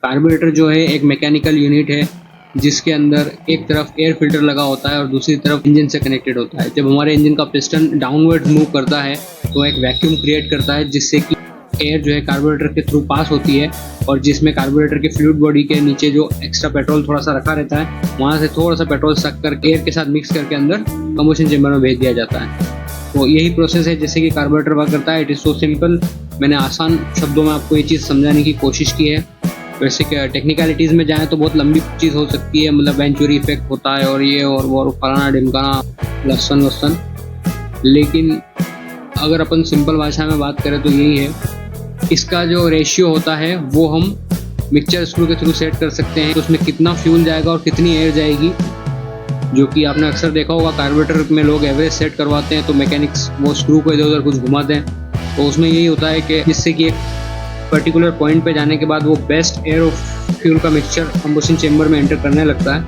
Carburettor जो है एक मैकेनिकल यूनिट है जिसके अंदर एक तरफ एयर फिल्टर लगा होता है और दूसरी तरफ इंजन से कनेक्टेड होता है। जब हमारे इंजन का पिस्टन डाउनवर्ड मूव करता है तो एक वैक्यूम क्रिएट करता है जिससे कि एयर जो है कार्बोरेटर के थ्रू पास होती है और जिसमें कार्बोरेटर के फ्लूइड बॉडी के नीचे जो एक्स्ट्रा पेट्रोल थोड़ा सा रखा रहता है वहाँ से थोड़ा सा पेट्रोल सक कर एयर के साथ मिक्स करके अंदर कंबशन चेंबर में भेज दिया जाता है। तो यही प्रोसेस है जैसे कि कार्बोरेटर वर्क करता है। It is so simple. मैंने आसान शब्दों में आपको ये चीज़ समझाने की कोशिश की है। वैसे क्या टेक्निकलिटीज़ में जाएँ तो बहुत लंबी चीज़ हो सकती है, मतलब वेंचुरी इफेक्ट होता है और ये और वो फलाना ढिमकाना लहसन वसन, लेकिन अगर अपन सिंपल भाषा में बात करें तो यही है। इसका जो रेशियो होता है वो हम मिक्सचर स्क्रू के थ्रू सेट कर सकते हैं। तो उसमें कितना फ्यूल जाएगा और कितनी एयर जाएगी, जो कि आपने अक्सर देखा होगा कार्बोरेटर में लोग एवरेज सेट करवाते हैं तो मैकेनिक्स वो स्क्रू को इधर उधर कुछ घुमाते हैं। तो उसमें यही होता है कि जिससे कि एक पर्टिकुलर पॉइंट पे जाने के बाद वो बेस्ट एयर और फ्यूल का मिक्सचर कंबशन चेंबर में एंटर करने लगता है,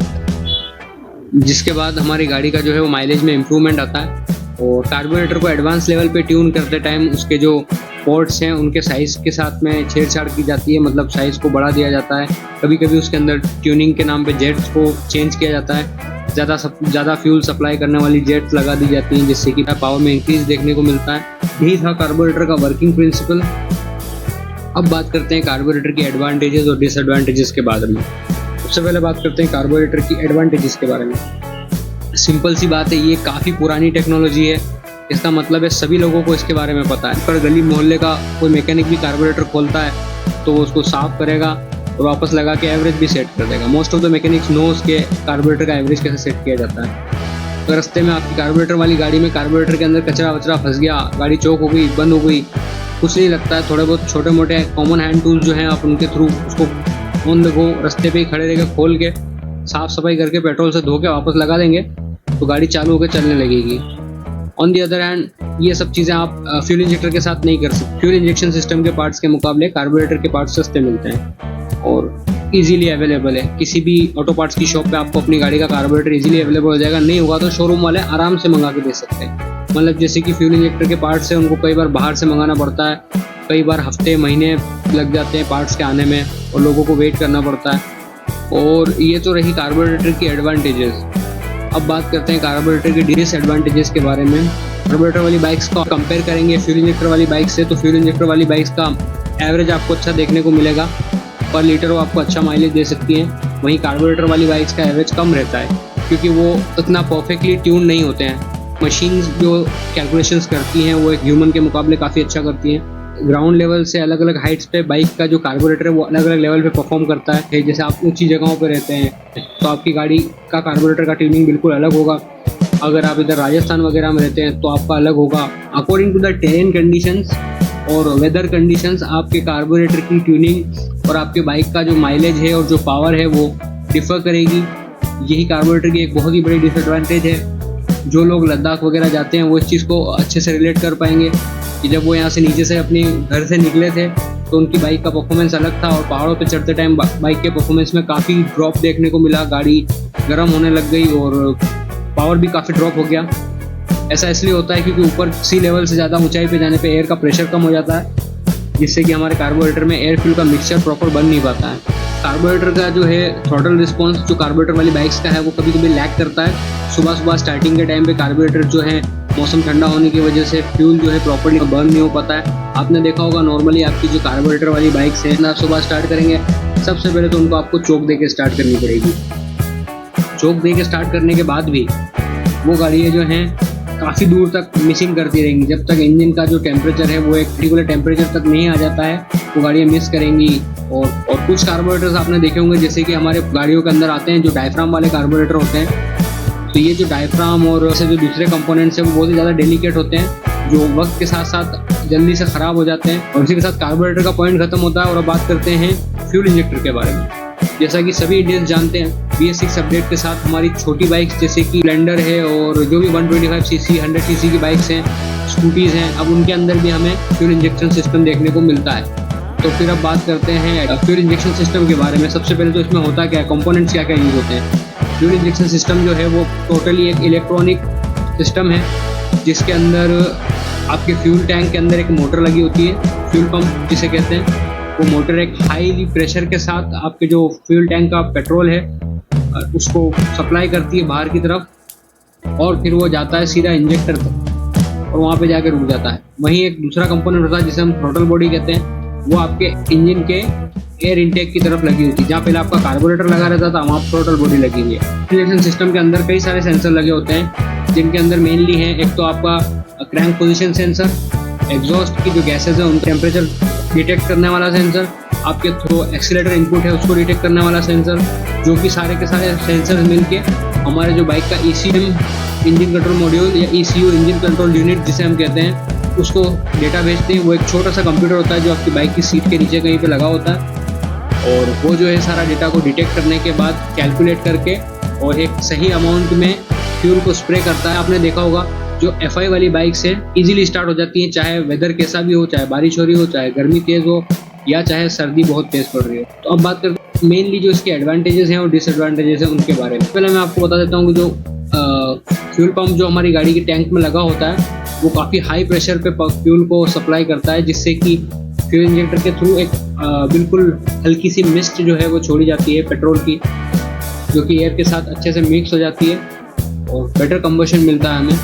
जिसके बाद हमारी गाड़ी का जो है वो माइलेज में इम्प्रूवमेंट आता है। और कार्बोरेटर को एडवांस लेवल पे ट्यून करते टाइम उसके जो पोर्ट्स हैं उनके साइज़ के साथ में छेड़छाड़ की जाती है, मतलब साइज़ को बढ़ा दिया जाता है। कभी कभी उसके अंदर ट्यूनिंग के नाम पे जेट्स को चेंज किया जाता है, ज़्यादा फ्यूल सप्लाई करने वाली जेट्स लगा दी जाती हैं जिससे कि पावर में इंक्रीज देखने को मिलता है। यही था कार्बोरेटर का वर्किंग प्रिंसिपल। अब बात करते हैं कार्बोरेटर की एडवांटेजेस और डिसएडवांटेजेस के बारे में। सबसे पहले बात करते हैं कार्बोरेटर की एडवांटेजेस के बारे में। सिंपल सी बात है, ये काफ़ी पुरानी टेक्नोलॉजी है। इसका मतलब है सभी लोगों को इसके बारे में पता है। पर गली मोहल्ले का कोई मैकेनिक भी कार्बोरेटर खोलता है तो वो उसको साफ करेगा और वापस लगा के एवरेज भी सेट कर देगा। Most of the mechanics knows के कार्बोरेटर का एवरेज कैसे सेट किया जाता है। तो रास्ते में आपकी कार्बोरेटर वाली गाड़ी में कार्बोरेटर के अंदर कचरा वचरा फंस गया, गाड़ी चौक हो गई, बंद हो गई, कुछ नहीं लगता है। थोड़े बहुत छोटे मोटे कॉमन हैंड टूल्स जो हैं आप उनके थ्रू उसको ऑन द गो रास्ते पे ही खड़े रह के खोल के साफ सफाई करके पेट्रोल से धो के वापस लगा देंगे तो गाड़ी चालू होकर चलने लगेगी। ऑन दी अदर हैंड ये सब चीज़ें आप फ्यूल इंजेक्टर के साथ नहीं कर सकते। फ्यूल इंजेक्शन सिस्टम के पार्ट्स के मुकाबले कार्बोरेटर के पार्ट्स सस्ते मिलते हैं और इजीली अवेलेबल है। किसी भी ऑटो पार्ट्स की शॉप पे आपको अपनी गाड़ी का कार्बोरेटर इजीली अवेलेबल हो जाएगा। नहीं होगा तो शोरूम वाले आराम से मंगा के दे सकते हैं। मतलब जैसे कि फ्यूल इंजेक्टर के पार्ट्स है उनको कई बार बाहर से मंगाना पड़ता है, कई बार हफ्ते महीने लग जाते हैं पार्ट्स के आने में और लोगों को वेट करना पड़ता है। और ये तो रही कार्बोरेटर की एडवांटेजेस। अब बात करते हैं कार्बोरेटर के डिसएडवांटेजेस के बारे में। कार्बोरेटर वाली बाइक्स को कंपेयर करेंगे फ्यूल इंजेक्टर वाली बाइक से तो फ्यूल इंजेक्टर वाली बाइक्स का एवरेज आपको अच्छा देखने को मिलेगा, पर लीटर वो आपको अच्छा माइलेज दे सकती हैं। वहीं कार्बोरेटर वाली बाइक्स का एवरेज कम रहता है क्योंकि वो उतना परफेक्टली ट्यून नहीं होते हैं। मशीन्स जो कैलकुलेशंस करती हैं वो एक ह्यूमन के मुकाबले काफ़ी अच्छा करती हैं। ग्राउंड लेवल से अलग अलग हाइट्स पे बाइक का जो कार्बोरेटर है वो अलग अलग लेवल पे परफॉर्म करता है। जैसे आप ऊंची जगहों पे रहते हैं तो आपकी गाड़ी का कार्बोरेटर का ट्यूनिंग बिल्कुल अलग होगा। अगर आप इधर राजस्थान वगैरह में रहते हैं तो आपका अलग होगा। According to the terrain conditions और वेदर कंडीशंस आपके कार्बोरेटर की ट्यूनिंग और आपके बाइक का जो माइलेज है और जो पावर है वो डिफर करेगी। यही कार्बोरेटर की एक बहुत ही बड़ी डिसएडवांटेज है। जो लोग लद्दाख वगैरह जाते हैं वो इस चीज़ को अच्छे से रिलेट कर पाएंगे कि जब वो यहाँ से नीचे से अपने घर से निकले थे तो उनकी बाइक का परफॉर्मेंस अलग था और पहाड़ों पे चढ़ते टाइम बाइक के परफॉर्मेंस में काफ़ी ड्रॉप देखने को मिला। गाड़ी गर्म होने लग गई और पावर भी काफ़ी ड्रॉप हो गया। ऐसा इसलिए होता है क्योंकि ऊपर सी लेवल से ज़्यादा ऊंचाई पे जाने पे एयर का प्रेशर कम हो जाता है, जिससे कि हमारे कार्बोरेटर में एयर फ्यूल का मिक्सचर प्रॉपर बन नहीं पाता है। कार्बोरेटर का जो है थ्रॉटल रिस्पॉन्स जो कार्बोरेटर वाली बाइक्स का है वो कभी कभी लैग करता है। सुबह स्टार्टिंग के टाइम पे कार्बोरेटर जो है मौसम ठंडा होने की वजह से फ्यूल जो है प्रॉपर्ली बर्न नहीं हो पाता है। आपने देखा होगा नॉर्मली आपकी जो कार्बोरेटर वाली बाइक्स है आप सुबह स्टार्ट करेंगे सबसे पहले तो उनको आपको चोक दे के स्टार्ट करनी पड़ेगी। चोक दे के स्टार्ट करने के बाद भी वो गाड़ियाँ जो हैं काफ़ी दूर तक मिसिंग करती रहेंगी। जब तक इंजन का जो टेम्परेचर है वो एक पर्टिकुलर टेम्परेचर तक नहीं आ जाता है वो गाड़ियाँ मिस करेंगी। और कुछ कार्बोरेटर्स आपने देखे होंगे जैसे कि हमारे गाड़ियों के अंदर आते हैं जो डायफ्राम वाले कार्बोरेटर होते हैं। तो ये जो डायफ्राम और ऐसे जो दूसरे कंपोनेंट्स हैं वो बहुत ही ज़्यादा डेलिकेट होते हैं जो वक्त के साथ साथ जल्दी से ख़राब हो जाते हैं और उसी के साथ कार्बोरेटर का पॉइंट खत्म होता है। और अब बात करते हैं फ्यूल इंजेक्टर के बारे में। जैसा कि सभी इंडियंस जानते हैं BS6 अपडेट के साथ हमारी छोटी बाइक्स जैसे कि स्प्लेंडर है और जो भी 125 सीसी 100 सीसी की बाइक्स हैं, स्कूटीज़ हैं, अब उनके अंदर भी हमें फ्यूल इंजेक्शन सिस्टम देखने को मिलता है। तो फिर अब बात करते हैं फ्यूल इंजेक्शन सिस्टम के बारे में। सबसे पहले तो इसमें होता क्या है, कंपोनेंट्स क्या क्या यूज़ होते हैं। फ्यूल इंजेक्शन सिस्टम जो है वो टोटली एक इलेक्ट्रॉनिक सिस्टम है जिसके अंदर आपके फ्यूल टैंक के अंदर एक मोटर लगी होती है, फ्यूल पंप जिसे कहते हैं। वो मोटर एक हाई प्रेशर के साथ आपके जो फ्यूल टैंक का पेट्रोल है उसको सप्लाई करती है बाहर की तरफ, और फिर वो जाता है सीधा इंजेक्टर तक और वहाँ पे जाकर रुक जाता है। वहीं एक दूसरा कंपोनेंट होता है जिसे हम थ्रॉटल बॉडी कहते हैं, वो आपके इंजन के एयर इनटेक की तरफ लगी हुई थी। जहाँ पहले आपका कार्बोरेटर लगा रहता था वहाँ थ्रॉटल बॉडी लगी हुई है। इंजेक्शन सिस्टम के अंदर कई सारे सेंसर लगे होते हैं, जिनके अंदर मेनली है एक तो आपका क्रैंक पोजीशन सेंसर, एग्जॉस्ट की जो गैसेज है उनका टेम्परेचर डिटेक्ट करने वाला सेंसर, आपके थ्रो एक्सीलरेटर इनपुट है उसको डिटेक्ट करने वाला सेंसर, जो कि सारे के सारे सेंसर मिलके हमारे जो बाइक का ECM इंजन कंट्रोल मॉड्यूल या ECU इंजन कंट्रोल यूनिट जिसे हम कहते हैं उसको डेटा भेजते हैं। वो एक छोटा सा कंप्यूटर होता है जो आपकी बाइक की सीट के नीचे कहीं पे लगा होता है, और वो जो है सारा डेटा को डिटेक्ट करने के बाद कैलकुलेट करके और एक सही अमाउंट में फ्यूल को स्प्रे करता है। आपने देखा होगा जो FI वाली बाइक से इजीली स्टार्ट हो जाती है, चाहे वेदर कैसा भी हो, चाहे बारिश हो रही हो, चाहे गर्मी तेज़ हो या चाहे सर्दी बहुत तेज़ पड़ रही हो। तो अब बात करते हैं मेनली जो इसके एडवांटेजेस हैं और डिसएडवांटेजेस हैं उनके बारे में। पहले मैं आपको बता देता हूँ कि जो फ्यूल पंप जो हमारी गाड़ी के टैंक में लगा होता है वो काफ़ी हाई प्रेशर पे फ्यूल को सप्लाई करता है, जिससे कि फ्यूल इंजेक्टर के थ्रू एक बिल्कुल हल्की सी मिस्ट जो है वो छोड़ी जाती है पेट्रोल की, जो कि एयर के साथ अच्छे से मिक्स हो जाती है और बेटर कंबशन मिलता है हमें,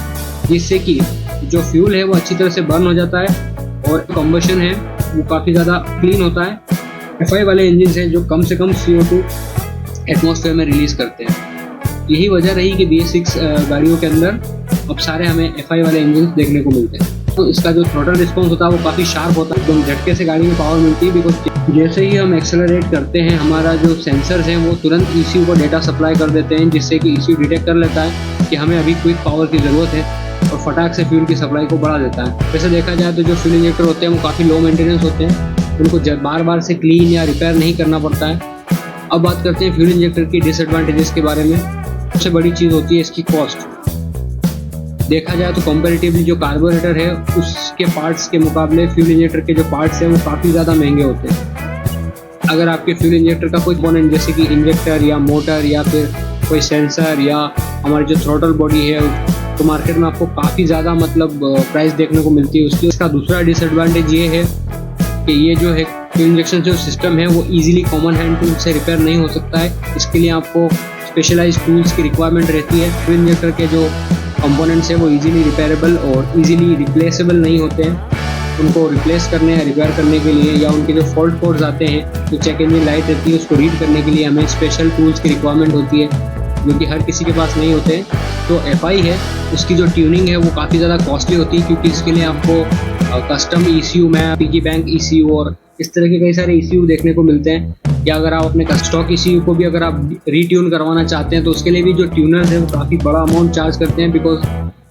जिससे कि जो फ्यूल है वो अच्छी तरह से बर्न हो जाता है और कंबशन है वो काफ़ी ज़्यादा क्लीन होता है। FI वाले इंजन हैं जो कम से कम CO2 एटमॉस्फेयर में रिलीज़ करते हैं। यही वजह रही कि BS6 गाड़ियों के अंदर अब सारे हमें FI वाले इंजन देखने को मिलते हैं। तो इसका जो थ्रॉटल रिस्पॉन्स होता है वो काफ़ी शार्प होता है, एकदम झटके से गाड़ी में पावर मिलती है, बिकॉज जैसे ही हम एक्सेलरेट करते हैं हमारा जो सेंसर्स हैं वो तुरंत ECU को डेटा सप्लाई कर देते हैं, जिससे कि ECU डिटेक्ट कर लेता है कि हमें अभी क्विक पावर की ज़रूरत है और फटाक से फ्यूल की सप्लाई को बढ़ा देता है। वैसे देखा जाए तो जो फ्यूल इंजेक्टर होते हैं वो काफ़ी लो मेंटेनेंस होते हैं, उनको बार बार से क्लीन या रिपेयर नहीं करना पड़ता है। अब बात करते हैं फ्यूल इंजेक्टर की डिसएडवांटेजेस के बारे में। सबसे बड़ी चीज़ होती है इसकी कॉस्ट। देखा जाए तो कंपैरेटिवली जो कार्बोरेटर है उसके पार्ट्स के मुकाबले फ्यूल इंजेक्टर के जो पार्ट्स हैं वो काफ़ी ज़्यादा महंगे होते हैं। अगर आपके फ्यूल इंजेक्टर का कोई कंपोनेंट जैसे कि इंजेक्टर या मोटर या फिर कोई सेंसर या हमारी जो थ्रॉटल बॉडी है तो मार्केट में आपको काफ़ी ज़्यादा मतलब प्राइस देखने को मिलती है उसकी। इसका दूसरा डिसएडवांटेज ये है कि ये जो है फ्यूल इंजेक्शन जो सिस्टम है वो ईजिली कॉमन हैंड टूल से रिपेयर नहीं हो सकता है। इसके लिए आपको स्पेशलाइज्ड टूल्स की रिक्वायरमेंट रहती है। फ्यूल इंजेक्टर के जो कंपोनेंट्स हैं वो इजीली रिपेयरेबल और इजीली रिप्लेसेबल नहीं होते हैं। उनको रिप्लेस करने या रिपेयर करने के लिए या उनके जो फॉल्ट कोड्स आते हैं जो चेक इंजन लाइट रहती है उसको रीड करने के लिए हमें स्पेशल टूल्स की रिक्वायरमेंट होती है, जो कि हर किसी के पास नहीं होते हैं। तो FI है उसकी जो ट्यूनिंग है वो काफ़ी ज़्यादा कॉस्टली होती है, क्योंकि इसके लिए आपको कस्टम ECU में पिगी बैंक ECU और इस तरह के कई सारे ECU देखने को मिलते हैं। या अगर आप अपने स्टॉक ECU को भी अगर आप रीट्यून करवाना चाहते हैं तो उसके लिए भी जो ट्यूनर्स हैं वो काफ़ी बड़ा अमाउंट चार्ज करते हैं, बिकॉज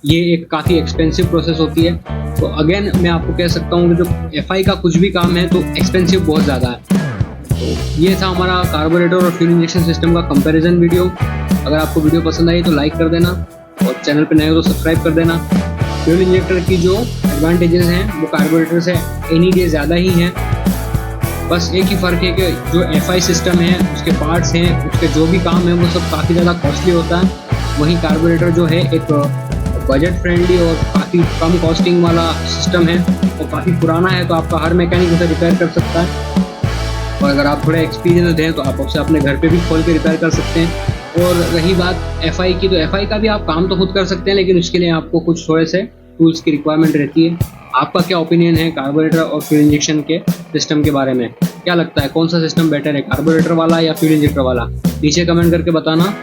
ये एक काफ़ी एक्सपेंसिव प्रोसेस होती है। तो अगेन मैं आपको कह सकता हूँ कि जो FI का कुछ भी काम है तो एक्सपेंसिव बहुत ज़्यादा है। तो ये था हमारा कार्बोरेटर और फ्यूल इंजेक्शन सिस्टम का कंपैरिजन वीडियो। अगर आपको वीडियो पसंद आई तो लाइक कर देना और चैनल पर नए हो तो सब्सक्राइब कर देना। फ्यूल इंजेक्टर की जो एडवांटेजेस हैं वो कार्बोरेटर से एनी डे ज़्यादा ही हैं। बस एक ही फ़र्क है कि जो FI सिस्टम है उसके पार्ट्स हैं उसके जो भी काम है वो सब काफ़ी ज़्यादा कॉस्टली होता है। वहीं कार्बोरेटर जो है एक बजट फ्रेंडली और काफ़ी कम कॉस्टिंग वाला सिस्टम है और काफ़ी पुराना है, तो आपका हर मैकेनिक उसे रिपेयर कर सकता है। और अगर आप थोड़ा एक्सपीरियंस हैं तो आप उसे अपने घर पे भी खोल के रिपेयर कर सकते हैं। और रही बात FI की, तो FI का भी आप काम तो खुद कर सकते हैं, लेकिन उसके लिए आपको कुछ थोड़े से टूल्स की रिक्वायरमेंट रहती है। आपका क्या ओपिनियन है कार्बोरेटर और फ्यूल इंजेक्शन के सिस्टम के बारे में? क्या लगता है कौन सा सिस्टम बेटर है, कार्बोरेटर वाला या फ्यूल इंजेक्टर वाला? नीचे कमेंट करके बताना।